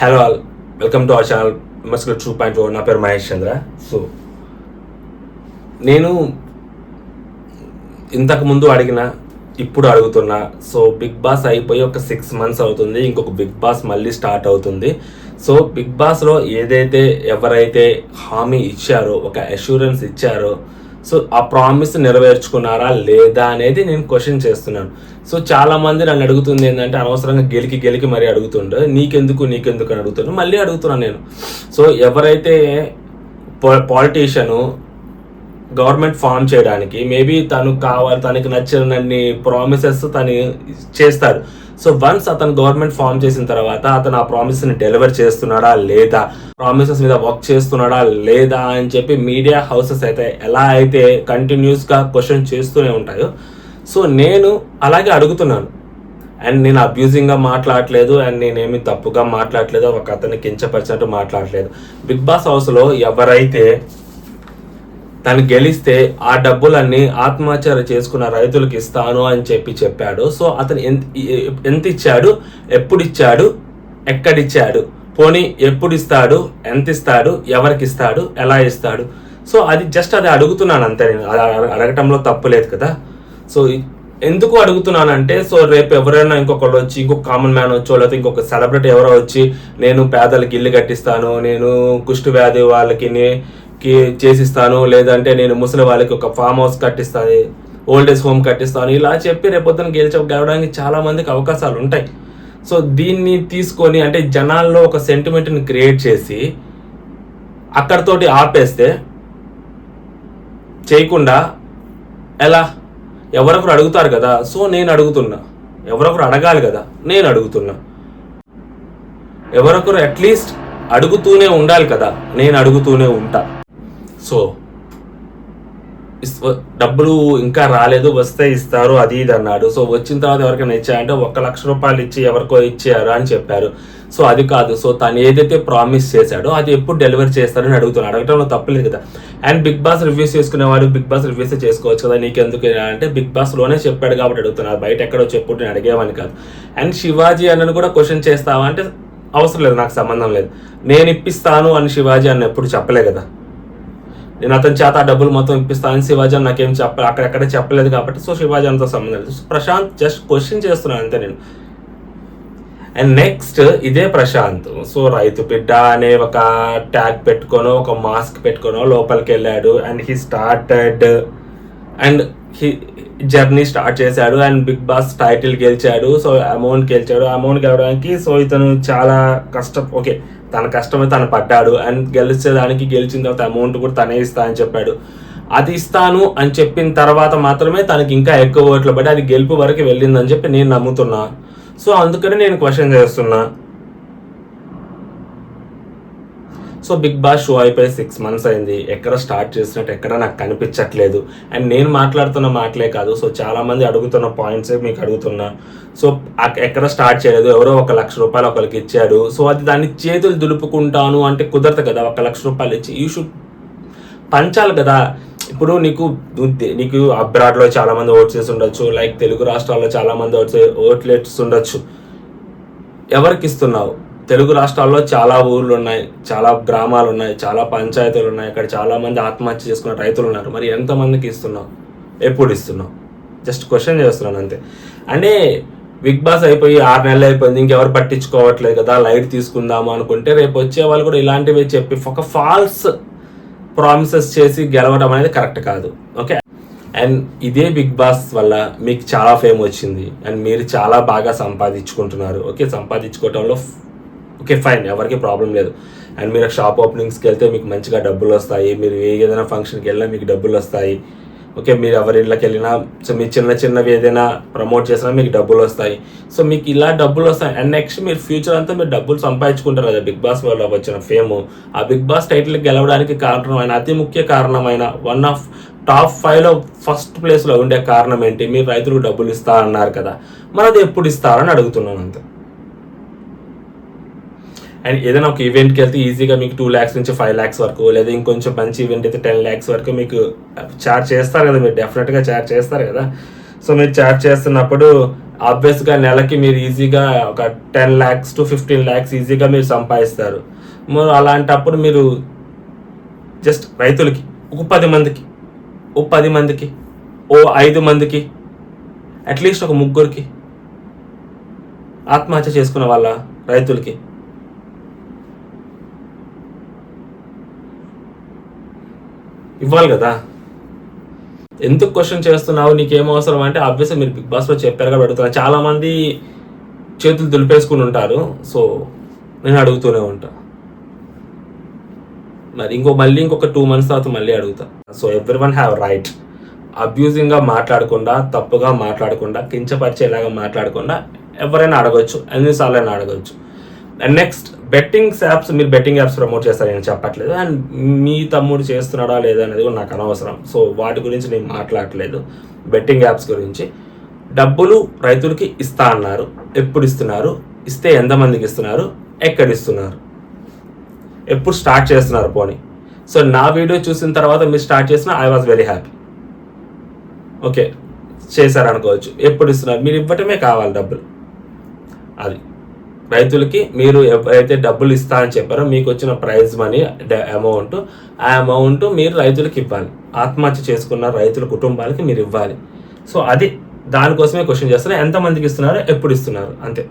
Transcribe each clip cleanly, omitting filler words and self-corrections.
Hello all, welcome to our channel muscular 2.0. నా పేరు మహేష్ చంద్ర. So నేను ఇంతకు ముందు అడిగిన, ఇప్పుడు అడుగుతున్నా. సో బిగ్ బాస్ అయిపోయి ఒక 6 months అవుతుంది, ఇంకొక బిగ్ బాస్ మళ్ళీ స్టార్ట్ అవుతుంది. సో బిగ్ బాస్లో ఏదైతే ఎవరైతే హామీ ఇచ్చారో, ఒక అష్యూరెన్స్ ఇచ్చారో, సో ఆ ప్రామిస్ నెరవేర్చుకున్నారా లేదా అనేది నేను క్వశ్చన్ చేస్తున్నాను. సో చాలా మంది నన్ను అడుగుతుంది ఏంటంటే, అనవసరంగా గెలికి మరీ అడుగుతుండే, నీకెందుకు అని అడుగుతున్నాను. మళ్ళీ అడుగుతున్నాను నేను. సో ఎవరైతే పాలిటీషియను గవర్నమెంట్ ఫామ్ చేయడానికి మేబీ తనకి నచ్చినన్ని ప్రామిసెస్ తను చేస్తాడు. సో వన్స్ అతను గవర్నమెంట్ ఫామ్ చేసిన తర్వాత అతను ఆ ప్రామిసెస్ని డెలివర్ చేస్తున్నాడా లేదా, ప్రామిసెస్ మీద వర్క్ చేస్తున్నాడా లేదా అని చెప్పి మీడియా హౌసెస్ అయితే ఎలా అయితే కంటిన్యూస్గా క్వశ్చన్ చేస్తూనే ఉంటాయో, సో నేను అలాగే అడుగుతున్నాను. అండ్ నేను అబ్యూజింగ్గా మాట్లాడలేదు, అండ్ నేనేమి తప్పుగా మాట్లాడలేదు, ఒక అతన్ని కించపరిచినట్టు మాట్లాడలేదు. బిగ్ బాస్ హౌస్లో ఎవరైతే తను గెలిస్తే ఆ డబ్బులన్నీ ఆత్మహత్య చేసుకున్న రైతులకు ఇస్తాను అని చెప్పాడు. సో అతను ఎంత ఇచ్చాడు, ఎప్పుడు ఇచ్చాడు, ఎక్కడిచ్చాడు, పోనీ ఎప్పుడు ఇస్తాడు, ఎంత ఇస్తాడు, ఎవరికి ఇస్తాడు, ఎలా ఇస్తాడు. సో అది జస్ట్ అది అడుగుతున్నాను అంతే. నేను అడగటంలో తప్పు లేదు కదా. సో ఎందుకు అడుగుతున్నానంటే, సో రేపు ఎవరైనా ఇంకొకళ్ళు వచ్చి, ఇంకొక కామన్ మ్యాన్ వచ్చో, లేకపోతే ఇంకొక సెలబ్రిటీ ఎవరో వచ్చి, నేను పేదలకి ఇల్లు కట్టిస్తాను, నేను కుష్టి వ్యాధి వాళ్ళకి చేసిస్తాను, లేదంటే నేను ముసలి వాళ్ళకి ఒక ఫామ్ హౌస్ కట్టిస్తాను, ఓల్డేజ్ హోమ్ కట్టిస్తాను, ఇలా చెప్పి రేపొద్దున గెలవడానికి చాలా మందికి అవకాశాలు ఉంటాయి. సో దీన్ని తీసుకొని అంటే జనాల్లో ఒక సెంటిమెంట్ని క్రియేట్ చేసి అక్కడితోటి ఆపేస్తే చేయకుండా ఎలా? ఎవరొకరు అడుగుతారు కదా. సో నేను అడుగుతున్నా, ఎవరొకరు అడగాలి కదా, నేను అడుగుతున్నా. ఎవరొకరు అట్లీస్ట్ అడుగుతూనే ఉండాలి కదా, నేను అడుగుతూనే ఉంటా. సో డబ్బులు ఇంకా రాలేదు, వస్తే ఇస్తారు, అది ఇది అన్నాడు. సో వచ్చిన తర్వాత ఎవరికైనా ఇచ్చాయంటే 1 లక్ష రూపాయలు ఇచ్చి ఎవరికో ఇచ్చారు అని చెప్పారు. సో అది కాదు. సో తను ఏదైతే ప్రామిస్ చేశాడో అది ఎప్పుడు డెలివరీ చేస్తారని అడుగుతున్నాడు. అడగటంలో తప్పలేదు కదా. అండ్ బిగ్ బాస్ రివ్యూస్ చేసుకునేవాడు బిగ్ బాస్ రివ్యూస్ చేసుకోవచ్చు కదా, నీకెందుకు అంటే బిగ్ బాస్లోనే చెప్పాడు కాబట్టి అడుగుతున్నారు, బయట ఎక్కడో చెప్పుడు నేను అడిగేవాని కాదు. అండ్ శివాజీ అన్నను కూడా క్వశ్చన్ చేస్తావా అంటే అవసరం లేదు, నాకు సంబంధం లేదు. నేను ఇప్పిస్తాను అని శివాజీ అన్న ఎప్పుడు చెప్పలే కదా. నేను అతని చేత ఆ డబ్బులు మొత్తం ఇప్పిస్తానని శివాజీ అని నాకేం అక్కడెక్కడ చెప్పలేదు కాబట్టి సో శివాజీ అంతా సంబంధం లేదు. ప్రశాంత్ జస్ట్ క్వశ్చన్ చేస్తున్నాను అంతే నేను. అండ్ నెక్స్ట్ ఇదే ప్రశాంత్ సో రైతు బిడ్డ అనే ఒక ట్యాగ్ పెట్టుకోనో, ఒక మాస్క్ పెట్టుకోనో లోపలికి వెళ్ళాడు. And he started and he journey start చేశాడు. అండ్ బిగ్ బాస్ టైటిల్ గెలిచాడు. సో అమౌంట్ గెలవడానికి సో ఇతను చాలా కష్టం. ఓకే, తన కష్టమే తను పడ్డాడు. అండ్ గెలిచిన తర్వాత అమౌంట్ కూడా తనే ఇస్తా అని చెప్పాడు. అది ఇస్తాను అని చెప్పిన తర్వాత మాత్రమే తనకి ఇంకా ఎక్కువ ఓట్లు పడి అది గెలుపు వరకు వెళ్ళిందని చెప్పి నేను నమ్ముతున్నా. సో అందుకని నేను క్వశ్చన్ చేస్తున్నా. సో బిగ్ బాస్ షో అయిపోయి 6 months అయింది. ఎక్కడ స్టార్ట్ చేసినట్టు ఎక్కడ నాకు కనిపించట్లేదు. అండ్ నేను మాట్లాడుతున్న మాటలే కాదు, సో చాలామంది అడుగుతున్న పాయింట్సే మీకు అడుగుతున్నా. సో ఎక్కడ స్టార్ట్ చేయలేదు, ఎవరో 1 లక్ష రూపాయలు ఒకరికి ఇచ్చాడు. సో అది దాన్ని చేతులు దులుపుకుంటాను అంటే కుదరదు కదా. 1 లక్ష రూపాయలు ఇచ్చి యూ షుడ్ పంచాలి కదా. ఇప్పుడు నీకు అబ్రాడ్లో చాలామంది ఓట్స్ వేసి ఉండొచ్చు, లైక్ తెలుగు రాష్ట్రాల్లో చాలామంది ఓట్లు వేసి ఉండొచ్చు. ఎవరికి ఇస్తున్నావు? తెలుగు రాష్ట్రాల్లో చాలా ఊర్లు ఉన్నాయి, చాలా గ్రామాలు ఉన్నాయి, చాలా పంచాయతీలు ఉన్నాయి, ఇక్కడ చాలామంది ఆత్మహత్య చేసుకున్న రైతులు ఉన్నారు. మరి ఎంతమందికి ఇస్తున్నావు, ఎప్పుడు ఇస్తున్నావు? జస్ట్ క్వశ్చన్ చేస్తున్నాను అంతే. అంటే బిగ్ బాస్ అయిపోయి 6 నెలలు అయిపోయింది, ఇంకెవరు పట్టించుకోవట్లేదు కదా, లైట్ తీసుకుందాము అనుకుంటే రేపు వచ్చే వాళ్ళు కూడా ఇలాంటివి చెప్పి ఒక ఫాల్స్ ప్రామిసెస్ చేసి గెలవడం అనేది కరెక్ట్ కాదు. ఓకే, అండ్ ఇదే బిగ్ బాస్ వల్ల మీకు చాలా ఫేమ్ వచ్చింది అండ్ మీరు చాలా బాగా సంపాదించుకుంటున్నారు. ఓకే, సంపాదించుకోవటంలో ఓకే ఫైన్, ఎవరికి ప్రాబ్లం లేదు. అండ్ మీరు షాప్ ఓపెనింగ్స్కి వెళ్తే మీకు మంచిగా డబ్బులు వస్తాయి, మీరు ఏదైనా ఫంక్షన్కి వెళ్ళినా మీకు డబ్బులు వస్తాయి. ఓకే, మీరు ఎవరి ఇళ్ళకి వెళ్ళినా సో మీ చిన్నవి ఏదైనా ప్రమోట్ చేసినా మీకు డబ్బులు వస్తాయి. సో మీకు ఇలా డబ్బులు వస్తాయి. అండ్ నెక్స్ట్ మీరు ఫ్యూచర్ అంతా మీరు డబ్బులు సంపాదించుకుంటారు కదా. బిగ్ బాస్ వల్ల వచ్చిన ఫేమ్, ఆ బిగ్ బాస్ టైటిల్కి గెలవడానికి కారణమైన అతి ముఖ్య కారణమైన వన్ ఆఫ్ టాప్ 5లో ఫస్ట్ ప్లేస్లో ఉండే కారణం ఏంటి? మీరు రైతులకు డబ్బులు ఇస్తారన్నారు కదా, మరి అది ఎప్పుడు ఇస్తారని అడుగుతున్నాను అంతే. అండ్ ఏదైనా ఒక ఈవెంట్కి వెళ్తే ఈజీగా మీకు 2 lakhs నుంచి 5 lakhs వరకు, లేదా ఇంకొంచెం మంచి ఈవెంట్ అయితే 10 lakhs వరకు మీకు చార్జ్ చేస్తారు కదా. మీరు డెఫినెట్గా చార్జ్ చేస్తారు కదా. సో మీరు చాట్ చేస్తున్నప్పుడు ఆబ్వియస్గా నెలకి మీరు ఈజీగా ఒక 10 lakhs to 15 lakhs ఈజీగా మీరు సంపాదిస్తారు. మరి అలాంటప్పుడు మీరు జస్ట్ రైతులకి ఒక 10 మందికి, ఓ 10 మందికి, ఓ 5 మందికి, అట్లీస్ట్ ఒక 3 ఆత్మహత్య చేసుకున్న వాళ్ళ రైతులకి ఇవ్వాలి కదా. ఎందుకు క్వశ్చన్ చేస్తున్నావు, నీకేం అవసరం అంటే ఆబ్వియస్గా మీరు బిగ్ బాస్లో చెప్పారు కాబట్టి అడుగుతున్నారు. చాలామంది చేతులు దులిపేసుకుని ఉంటారు. సో నేను అడుగుతూనే ఉంటా. మరి మళ్ళీ ఇంకొక 2 months తర్వాత మళ్ళీ అడుగుతా. So everyone have right. అబ్యూజింగ్గా మాట్లాడకుండా, తప్పుగా మాట్లాడకుండా, కించపరిచేలాగా మాట్లాడకుండా ఎవరైనా అడగచ్చు, ఎన్నిసార్లు అయినా అడగచ్చు. అండ్ నెక్స్ట్ బెట్టింగ్ యాప్స్, మీరు బెట్టింగ్ యాప్స్ ప్రమోట్ చేస్తారు నేను చెప్పట్లేదు. అండ్ మీ తమ్ముడు చేస్తున్నాడా లేదా అనేది కూడా నాకు అనవసరం. సో వాటి గురించి నేను మాట్లాడట్లేదు. బెట్టింగ్ యాప్స్ గురించి డబ్బులు రైతులకి ఇస్తా అన్నారు. ఎప్పుడు ఇస్తున్నారు, ఇస్తే ఎంతమందికి ఇస్తున్నారు, ఎక్కడ ఇస్తున్నారు, ఎప్పుడు స్టార్ట్ చేస్తున్నారు పోనీ. సో నా వీడియో చూసిన తర్వాత మీరు స్టార్ట్ చేసిన I was very happy. Okay చేశారనుకోవచ్చు. ఎప్పుడు ఇస్తున్నారు, మీరు ఇవ్వటమే కావాలి డబ్బులు. అది రైతులకి మీరు ఎవరైతే డబ్బులు ఇస్తా అని చెప్పారో మీకు వచ్చిన ప్రైజ్ మనీ అమౌంట్, ఆ అమౌంట్ మీరు రైతులకు ఇవ్వాలి. ఆత్మహత్య చేసుకున్న రైతుల కుటుంబాలకి మీరు ఇవ్వాలి. సో అది దానికోసమే క్వశ్చన్ చేస్తున్నారు. ఎంతమందికి ఇస్తున్నారు, ఎప్పుడు ఇస్తున్నారు, అంతే.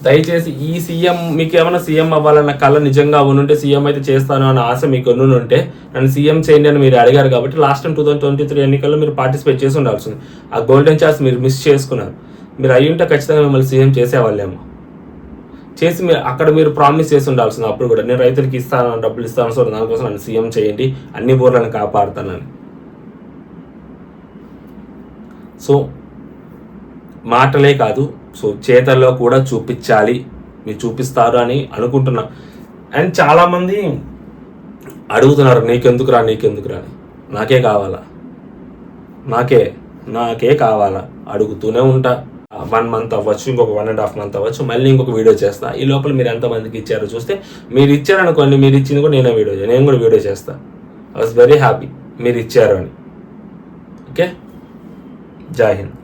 దయచేసి ఈ సీఎం, మీకు ఏమైనా సీఎం అవ్వాలన్న కళ నిజంగా ఉంటే, సీఎం అయితే చేస్తాను అన్న ఆశ మీకు ఉంటే నన్ను సీఎం చేయండి అని మీరు అడిగారు కాబట్టి లాస్ట్ టైం 2023 ఎన్నికల్లో మీరు పార్టిసిపేట్ చేసి ఉండాల్సింది. ఆ గోల్డెన్ ఛాన్స్ మీరు మిస్ చేసుకున్నారు. మీరు అయ్యి ఉంటే ఖచ్చితంగా మిమ్మల్ని సీఎం చేసేవాళ్ళేమో. చేసి అక్కడ మీరు ప్రామిస్ చేసి ఉండాల్సింది. అప్పుడు కూడా నేను రైతులకి ఇస్తాను, డబ్బులు ఇస్తాను, సో దానికోసం నన్ను సీఎం చేయండి, అన్ని బోర్లను కాపాడుతానని. సో మాటలే కాదు, సో చేతల్లో కూడా చూపించాలి. మీరు చూపిస్తారు అని అనుకుంటున్నా. అండ్ చాలామంది అడుగుతున్నారు నీకెందుకురా అని. నాకే కావాలా అడుగుతూనే ఉంటా. 1 month అవ్వచ్చు, ఇంకొక 1.5 month అవ్వచ్చు, మళ్ళీ ఇంకొక వీడియో చేస్తా. ఈ లోపల మీరు ఎంతమందికి ఇచ్చారో చూస్తే, మీరు ఇచ్చారనుకోండి, మీరు ఇచ్చింది కూడా నేను కూడా వీడియో చేస్తా. ఐ వాజ్ వెరీ హ్యాపీ మీరు ఇచ్చారు అని. ఓకే, జై హింద్.